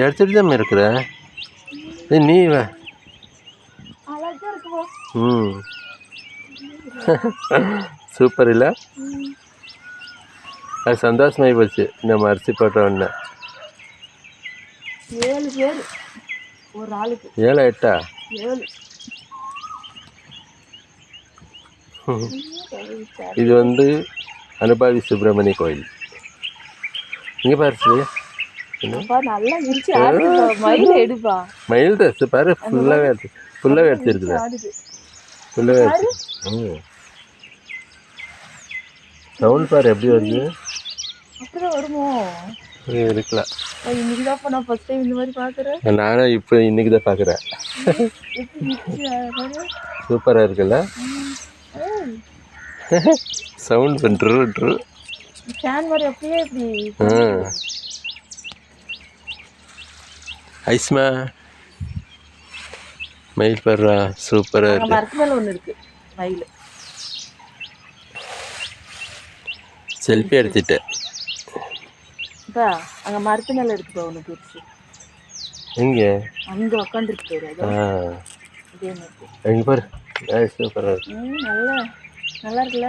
எடுத்துட்டு தான் இருக்கிற நீ வா. ம் சூப்பர் இல்லை? அது சந்தோஷமாகி போச்சு நம்ம அரிசி போட்ட உடனே. 7 பேர் ஒரு ஆளுக்கு. 7 8 இது வந்து அனுபாவி சுப்பிரமணிய கோயில். இங்கே பாரு நல்லா விரிச்சு மயில் எடுப்பா. மயில் ட்ரெஸ் பாரு ஃபுல்லாகவே எடுத்துருக்குது. ஃபுல்லாகவே எடுத்து சவுண்ட் பாரு எப்படி வருது. அப்படிதான் வருமோ இருக்கலாம். இன்னைக்கு தான் நான் ஃபர்ஸ்ட் டைம் இந்த மாதிரி பார்க்குறேன். நானும் இப்போ இன்னைக்கு தான் பார்க்குறேன். சூப்பராக இருக்குல்ல? சவுண்ட் பண்ணுற ஃபேன் மாதிரி அப்படியே இப்படி. ஐஸ்மா மயில் பர்றா சூப்பராக இருக்கு. மரத்து மேலே ஒன்று இருக்கு மயில். செல்ஃபி எடுத்துட்டேன். இப்போ அங்கே மரத்து மேலே இருக்குப்பா ஒன்று பெருசு. எங்கே? அங்கே உட்காந்துருக்கு பாரு. இதே மாதிரி எங்கே பாரு சூப்பராக இருக்கு. நல்லா இருக்குல்ல?